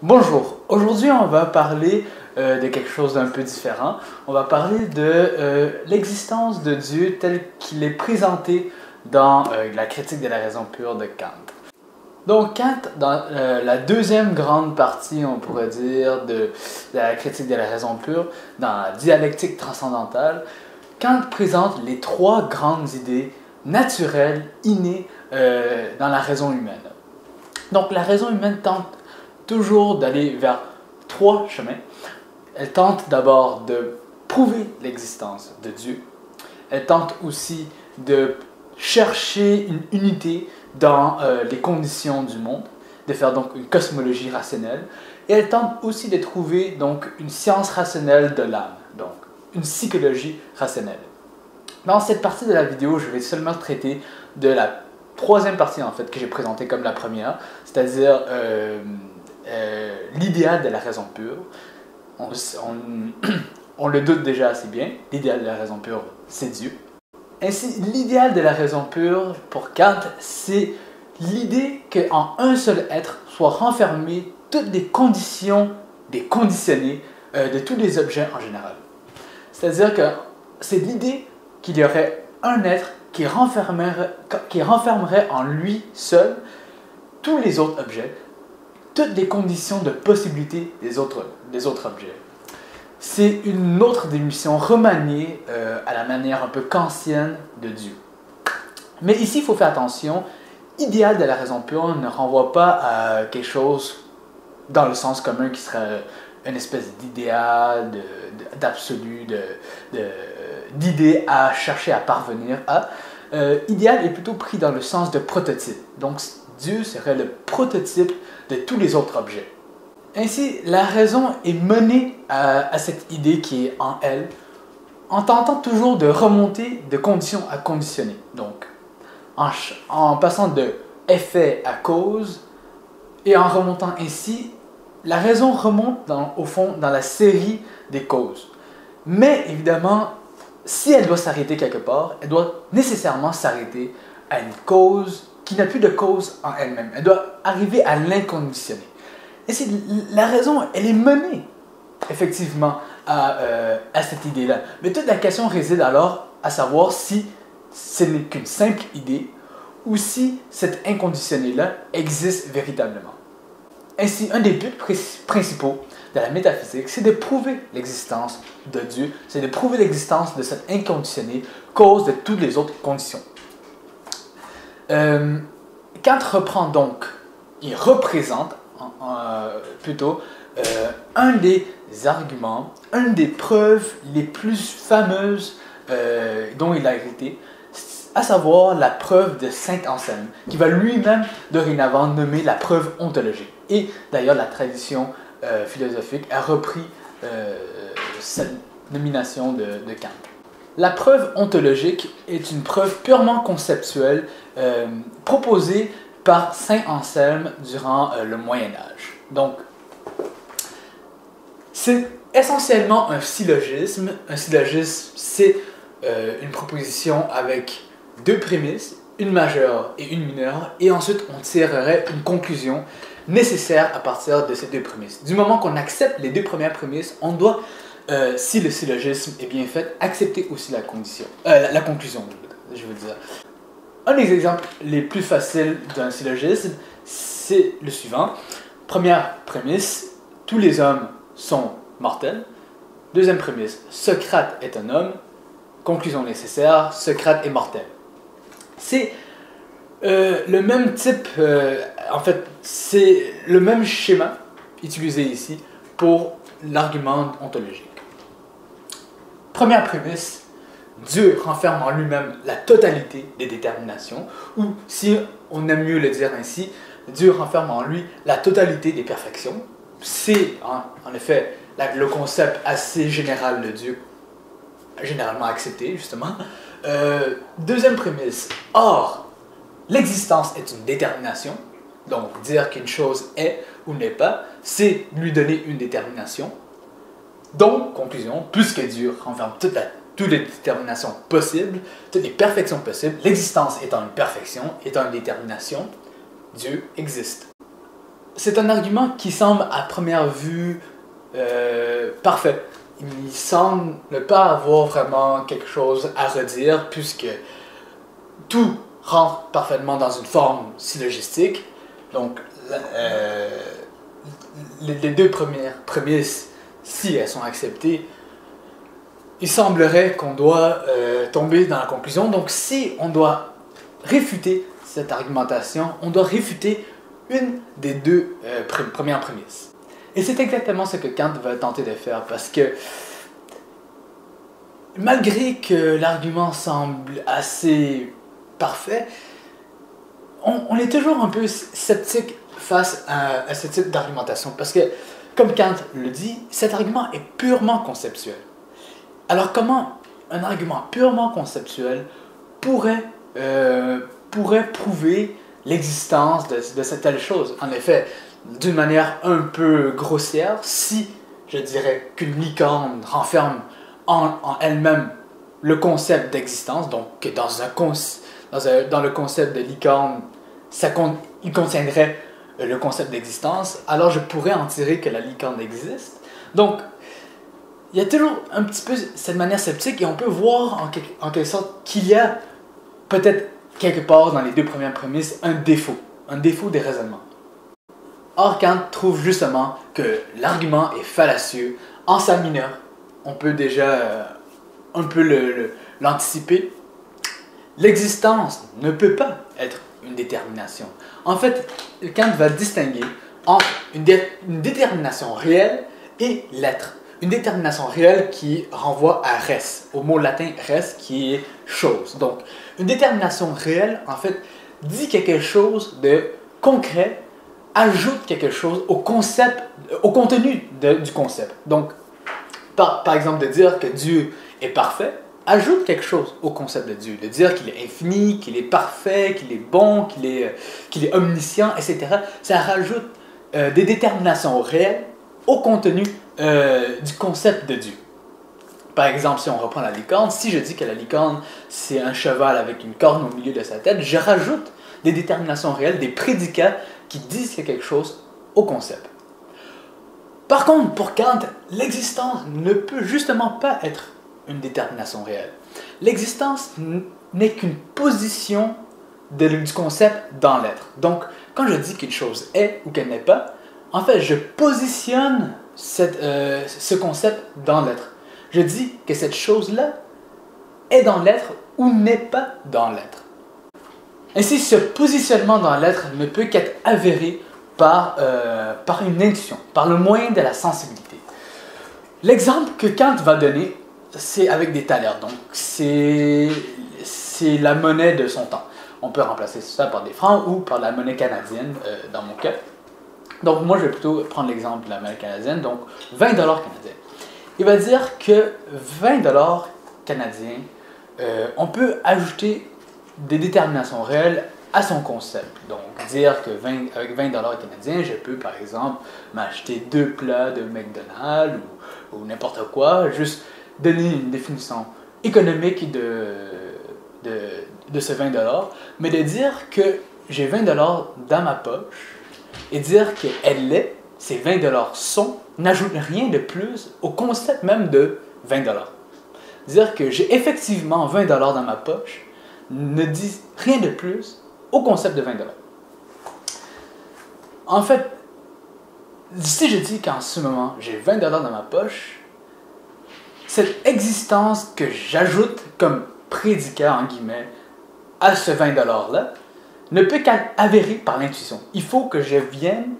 Bonjour, aujourd'hui on va parler de quelque chose d'un peu différent. On va parler de l'existence de Dieu tel qu'il est présenté dans la critique de la raison pure de Kant. Donc Kant, dans la deuxième grande partie, on pourrait dire, de la critique de la raison pure, dans la dialectique transcendantale, Kant présente les trois grandes idées naturelles, innées dans la raison humaine. Donc la raison humaine tente toujours d'aller vers trois chemins. Elle tente d'abord de prouver l'existence de Dieu. Elle tente aussi de chercher une unité dans les conditions du monde, de faire donc une cosmologie rationnelle. Et elle tente aussi de trouver donc une science rationnelle de l'âme, donc une psychologie rationnelle. Dans cette partie de la vidéo, je vais seulement traiter de la troisième partie en fait que j'ai présentée comme la première, c'est-à-dire l'idéal de la raison pure. On le doute déjà assez bien, l'idéal de la raison pure, c'est Dieu. Ainsi, l'idéal de la raison pure, pour Kant, c'est l'idée qu'en un seul être soient renfermées toutes les conditions, des conditionnés de tous les objets en général. C'est-à-dire que c'est l'idée qu'il y aurait un être qui renfermerait en lui seul tous les autres objets, toutes les conditions de possibilité des autres objets. C'est une autre définition remaniée à la manière un peu kantienne de Dieu. Mais ici, il faut faire attention, idéal de la raison pure ne renvoie pas à quelque chose dans le sens commun qui serait une espèce d'idéal, d'absolu, d'idée à chercher à parvenir à. Idéal est plutôt pris dans le sens de prototype. Donc Dieu serait le prototype de tous les autres objets. Ainsi, la raison est menée à cette idée qui est en elle, en tentant toujours de remonter de condition à conditionner. Donc, en passant de effet à cause, et en remontant ainsi, la raison remonte au fond dans la série des causes. Mais évidemment, si elle doit s'arrêter quelque part, elle doit nécessairement s'arrêter à une cause qui n'a plus de cause en elle-même. Elle doit arriver à l'inconditionné. Et la raison, elle est menée, effectivement, à cette idée-là. Mais toute la question réside alors à savoir si ce n'est qu'une simple idée ou si cet inconditionnel-là existe véritablement. Ainsi, un des buts principaux de la métaphysique, c'est de prouver l'existence de Dieu, c'est de prouver l'existence de cet inconditionné, cause de toutes les autres conditions. Kant reprend donc, il représente plutôt un des arguments, une des preuves les plus fameuses dont il a hérité, à savoir la preuve de Saint Anselme, qui va lui-même dorénavant nommer la preuve ontologique. Et d'ailleurs, la tradition philosophique a repris cette nomination de Kant. La preuve ontologique est une preuve purement conceptuelle proposée par Saint Anselme durant le Moyen Âge. Donc, c'est essentiellement un syllogisme. Un syllogisme, c'est une proposition avec deux prémisses, une majeure et une mineure, et ensuite on tirerait une conclusion nécessaire à partir de ces deux prémisses. Du moment qu'on accepte les deux premières prémisses, on doit, si le syllogisme est bien fait, accepter aussi la conclusion, je veux dire. Un des exemples les plus faciles d'un syllogisme, c'est le suivant. Première prémisse, tous les hommes sont mortels. Deuxième prémisse, Socrate est un homme. Conclusion nécessaire, Socrate est mortel. C'est le même type, en fait, c'est le même schéma utilisé ici pour l'argument ontologique. Première prémisse, Dieu renferme en lui-même la totalité des déterminations, ou si on aime mieux le dire ainsi, Dieu renferme en lui la totalité des perfections. C'est en effet le concept assez général de Dieu, généralement accepté justement. Deuxième prémisse, or, l'existence est une détermination, donc dire qu'une chose est ou n'est pas, c'est lui donner une détermination. Donc, conclusion, puisque Dieu renferme toutes les déterminations possibles, toutes les perfections possibles, l'existence étant une perfection, étant une détermination, Dieu existe. c'est un argument qui semble à première vue parfait. Il semble ne pas avoir vraiment quelque chose à redire puisque tout rentre parfaitement dans une forme syllogistique. Donc, les deux premières prémices, si elles sont acceptées, il semblerait qu'on doit tomber dans la conclusion. Donc, si on doit réfuter cette argumentation, on doit réfuter une des deux premières prémices. Et c'est exactement ce que Kant va tenter de faire, parce que malgré que l'argument semble assez parfait, on est toujours un peu sceptique face à ce type d'argumentation, parce que, comme Kant le dit, cet argument est purement conceptuel. Alors comment un argument purement conceptuel pourrait prouver l'existence de cette telle chose? En effet, d'une manière un peu grossière, si je dirais qu'une licorne renferme en elle-même le concept d'existence, donc que dans le concept de licorne, il contiendrait le concept d'existence, alors je pourrais en tirer que la licorne existe. Donc, il y a toujours un petit peu cette manière sceptique, et on peut voir en quelque sorte qu'il y a peut-être quelque part dans les deux premières prémices un défaut des raisonnements. Or, Kant trouve justement que l'argument est fallacieux en sa mineur. On peut déjà un peu l'anticiper. L'existence ne peut pas être une détermination. En fait, Kant va distinguer entre une détermination réelle et l'être. Une détermination réelle qui renvoie à res, au mot latin res qui est chose. Donc, une détermination réelle, en fait, dit quelque chose de concret, ajoute quelque chose au concept, au contenu du concept. Donc, par exemple, de dire que Dieu est parfait, ajoute quelque chose au concept de Dieu. De dire qu'il est infini, qu'il est parfait, qu'il est bon, qu'il est omniscient, etc. Ça rajoute des déterminations réelles au contenu du concept de Dieu. Par exemple, si on reprend la licorne, si je dis que la licorne, c'est un cheval avec une corne au milieu de sa tête, je rajoute des déterminations réelles, des prédicats qui disent quelque chose au concept. Par contre, pour Kant, l'existence ne peut justement pas être une détermination réelle. L'existence n'est qu'une position du concept dans l'être. Donc, quand je dis qu'une chose est ou qu'elle n'est pas, en fait, je positionne ce concept dans l'être. Je dis que cette chose-là est dans l'être ou n'est pas dans l'être. Ainsi, ce positionnement dans l'être ne peut qu'être avéré par une intuition, par le moyen de la sensibilité. L'exemple que Kant va donner, c'est avec des thalers. Donc, c'est la monnaie de son temps. On peut remplacer ça par des francs ou par la monnaie canadienne, dans mon cas. Donc, moi, je vais plutôt prendre l'exemple de la monnaie canadienne, donc 20 $ canadiens. Il va dire que 20 $ canadiens, on peut ajouter des déterminations réelles à son concept. Donc, dire que avec 20 $ canadiens, je peux, par exemple, m'acheter 2 plats de McDonald's ou n'importe quoi, juste donner une définition économique de ce 20 $, mais de dire que j'ai 20 $ dans ma poche et dire qu'elle l'est, ces 20 $ sont, n'ajoute rien de plus au concept même de 20 $. Dire que j'ai effectivement 20 $ dans ma poche ne dit rien de plus au concept de 20 $. En fait, si je dis qu'en ce moment j'ai 20 $ dans ma poche, cette existence que j'ajoute comme prédicat, en guillemets, à ce 20 $ là, ne peut qu'avérer par l'intuition. Il faut que je vienne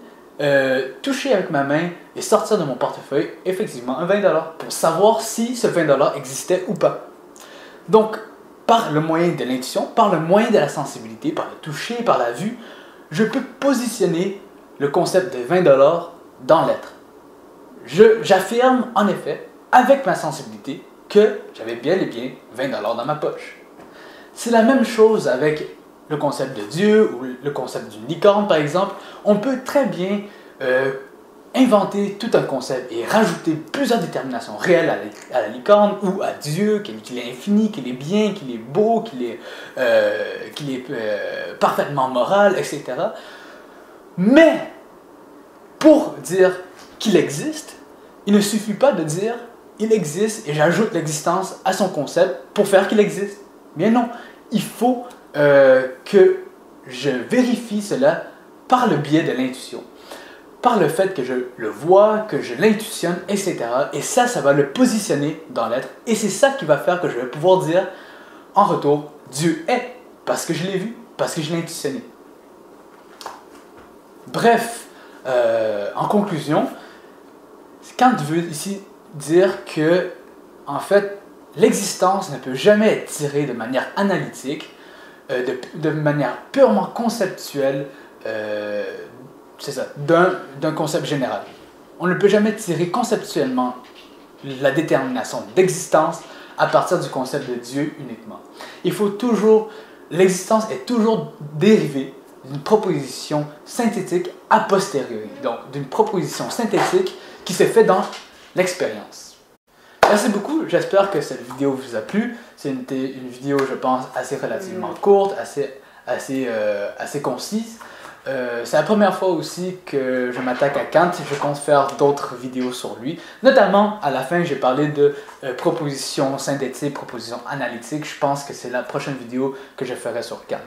toucher avec ma main et sortir de mon portefeuille, effectivement, un 20 $ pour savoir si ce 20 $ existait ou pas. Donc, par le moyen de l'intuition, par le moyen de la sensibilité, par le toucher, par la vue, je peux positionner le concept de 20 $ dans l'être. J'affirme, en effet, avec ma sensibilité, que j'avais bien et bien 20 $ dans ma poche. C'est la même chose avec le concept de Dieu ou le concept d'une licorne, par exemple. On peut très bien inventer tout un concept et rajouter plusieurs déterminations réelles à la licorne ou à Dieu, qu'il est infini, qu'il est bien, qu'il est beau, qu'il est parfaitement moral, etc. Mais pour dire qu'il existe, il ne suffit pas de dire il existe et j'ajoute l'existence à son concept pour faire qu'il existe. Bien non, il faut que je vérifie cela par le biais de l'intuition. Par le fait que je le vois, que je l'intuitionne, etc. Et ça va le positionner dans l'être. Et c'est ça qui va faire que je vais pouvoir dire en retour, Dieu est, parce que je l'ai vu, parce que je l'ai intuitionné. Bref, en conclusion, Kant veut ici dire que, en fait, l'existence ne peut jamais être tirée de manière analytique, de manière purement conceptuelle, c'est ça, d'un concept général. On ne peut jamais tirer conceptuellement la détermination d'existence à partir du concept de Dieu uniquement. L'existence est toujours dérivée d'une proposition synthétique a posteriori, donc d'une proposition synthétique qui se fait dans l'expérience. Merci beaucoup, j'espère que cette vidéo vous a plu. C'était une vidéo, je pense, assez relativement courte, assez concise. C'est la première fois aussi que je m'attaque à Kant. Je compte faire d'autres vidéos sur lui. Notamment, à la fin, j'ai parlé de proposition synthétique, proposition analytique. Je pense que c'est la prochaine vidéo que je ferai sur Kant.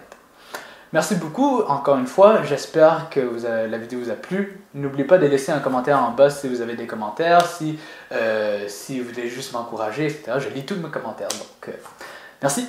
Merci beaucoup, encore une fois. J'espère que la vidéo vous a plu. N'oubliez pas de laisser un commentaire en bas si vous avez des commentaires, si vous voulez juste m'encourager, etc. Je lis tous mes commentaires. Donc, merci.